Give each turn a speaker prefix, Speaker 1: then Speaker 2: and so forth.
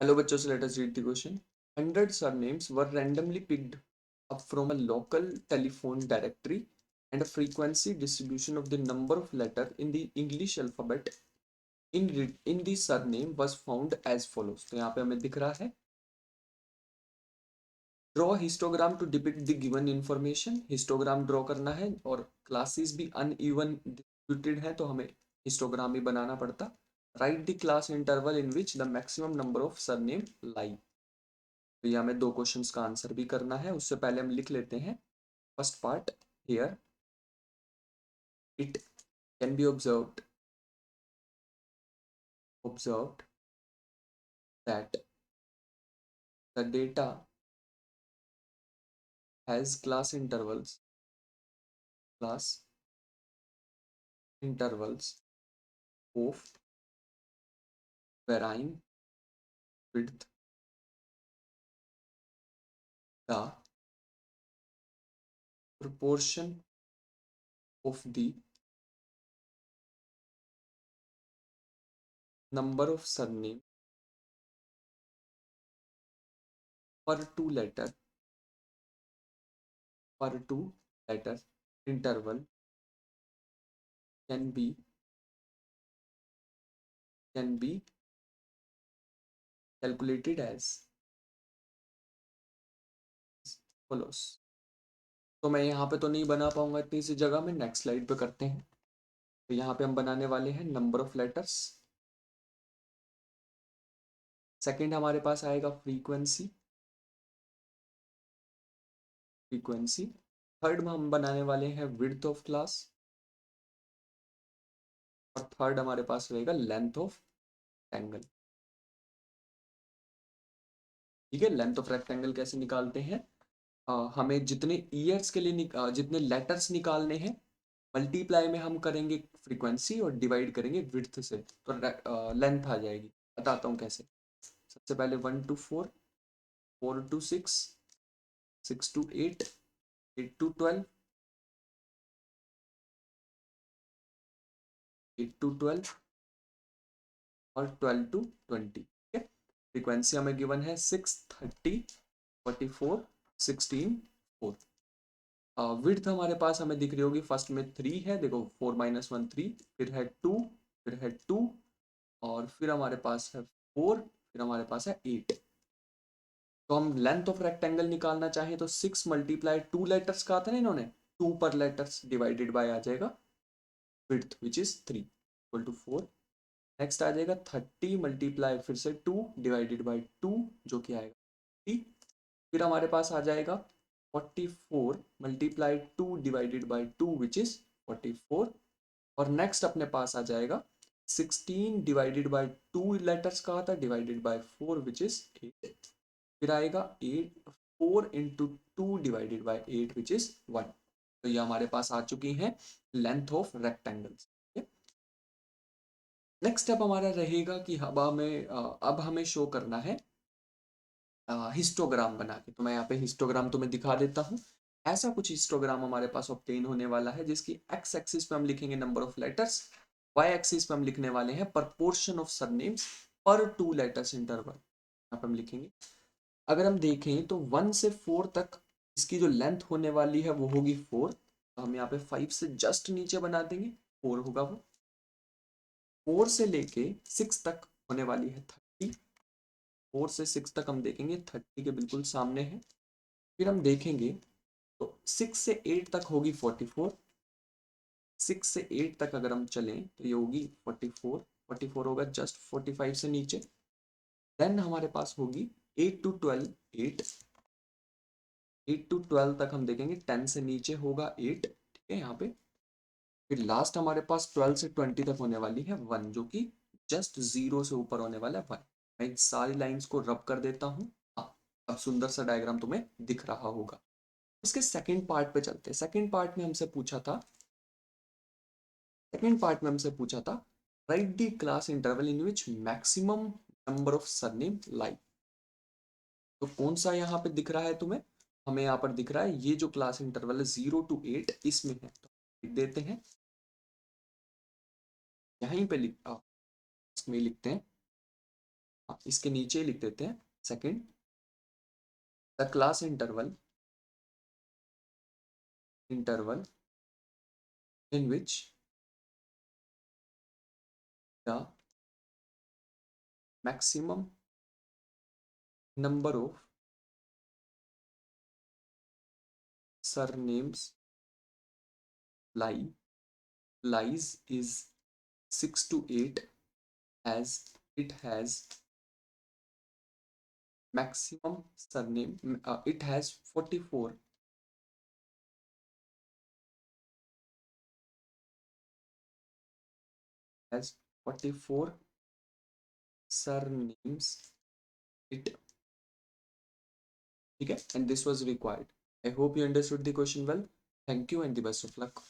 Speaker 1: Hello बच्चों, so let us read the question. 100 surnames were randomly picked up from a local telephone directory and a frequency distribution of the number of letters in the English alphabet in the surname was found as follows. तो यहाँ पे हमें दिख रहा है draw histogram to depict the given information. Histogram draw करना है और क्लासेस भी अनइवन डिस्ट्रीब्यूटेड है तो हमें हिस्टोग्राम ही बनाना पड़ता. Right the class interval in which the maximum number of surname lie. तो ये हमें दो क्वेश्चंस का आंसर भी करना है. उससे पहले हम लिख लेते हैं first part. Here it can be observed that the data has class intervals of varying with the proportion of the number of surname per two letter interval can be calculated as follows. तो मैं यहाँ पे तो नहीं बना पाऊंगा इतनी सी जगह में. नेक्स्ट स्लाइड पे करते हैं. तो यहाँ पे हम बनाने वाले हैं नंबर ऑफ लेटर्स. सेकंड हमारे पास आएगा फ्रीक्वेंसी. थर्ड में हम बनाने वाले हैं विड्थ ऑफ क्लास. और थर्ड हमारे पास रहेगा लेंथ ऑफ रेक्टेंगल. ठीक है. लेंथ ऑफ रेक्टेंगल कैसे निकालते हैं? हमें जितने ईयर्स के लिए जितने लेटर्स निकालने हैं मल्टीप्लाई में हम करेंगे फ्रीक्वेंसी और डिवाइड करेंगे विड्थ से तो लेंथ आ जाएगी. बताता हूँ कैसे. सबसे पहले 1 to 4, 4 to 6, 6 to 8, 8 to 12, 8 to 12 और 12 to 20. ठीक है. फ्रीक्वेंसी हमें गिवन है 6, 30, 44, 16, 4. विड्थ हमारे पास हमें दिख रही होगी. फर्स्ट में 3 है, देखो 4 - 1 3, फिर है 2, फिर है 2 और फिर हमारे पास है 4, फिर हमारे पास है 8. तो हम लेंथ ऑफ रेक्टेंगल निकालना चाहें तो 6 मल्टीप्लाई 2 लेटर्स का आता है ना इन्होंने, 2 पर लेटर्स डिवाइडेड बाय आ जाएगा width which is 3 equal to 4. Next आ जाएगा 30 मल्टीप्लाई फिर से 2 डिवाइडेड बाय 2 जो कि आएगा 30. फिर हमारे पास आ जाएगा 44 multiply 2 divided by 2 which is 44. और नेक्स्ट अपने पास आ जाएगा 16 डिवाइडेड बाय 2 लेटर्स का आता है डिवाइडेड बाय 4 विच इज 8. फिर आएगा 8 4 into 2 divided by 8 which is 1. तो ये हमारे पास आ चुकी हैं length of rectangles. Next step हमारा रहेगा कि अब हमें शो करना है हिस्टोग्राम बना के. तो मैं यहाँ पे हिस्टोग्राम तुम्हें दिखा देता हूँ. ऐसा कुछ हिस्टोग्राम हमारे पास ऑब्टेन होने वाला है जिसकी एक्स एक्सिस पे हम लिखेंगे number of letters, Y axis पे हम लिखने वाले हैं प्रपोर्शन ऑफ सरनेम्स पर 2 लेटर्स इंटरवल. यहाँ पे हम लिखेंगे. अगर हम देखें तो 1 से 4 तक इसकी जो लेंथ होने वाली है वो होगी 4. तो हम यहाँ पे 5 से जस्ट नीचे बना देंगे, 4 होगा वो. 4 से लेके 6 तक होने वाली है 30. 4 से 6 तक हम देखेंगे 30 के बिल्कुल सामने है. फिर हम देखेंगे तो 6 से 8 तक होगी 44. 6 से 8 तक अगर हम चलें तो ये होगी 44. 44 होगा जस्ट 45 से नीचे. देन हमारे पास होगी 8 to 12 8. 8 to 12 तक हम देखेंगे 10 से नीचे होगा 8. ठीक है यहाँ पे. फिर लास्ट हमारे पास 12 से 20 तक होने वाली है 1 जो कि जस्ट 0 से ऊपर होने वाला है 1. मैं इन सारी लाइंस को रब कर देता हूँ. हाँ, अब सुंदर सा डायग्राम तुम्हें दिख रहा होगा. इसके सेकंड पार्ट पे चलते हैं. सेकंड पार्ट में हमसे पूछा था right the class interval in which maximum number of surname lie. तो कौन सा यहाँ पे दिख रहा है तुम्हें? हमें यहाँ पर दिख रहा है ये जो क्लास इंटरवल है 0 to 8 इसमें है. तो लिख देते हैं यहीं पे इसमें लिखते हैं इसके नीचे ही लिख देते हैं second, the class interval in which the maximum number of surnames lie lies is 6 to 8, as it has maximum surname, it has 44, has 44 surnames it. ठीक है, and this was required. I hope you understood the question well. Thank you and the best of luck.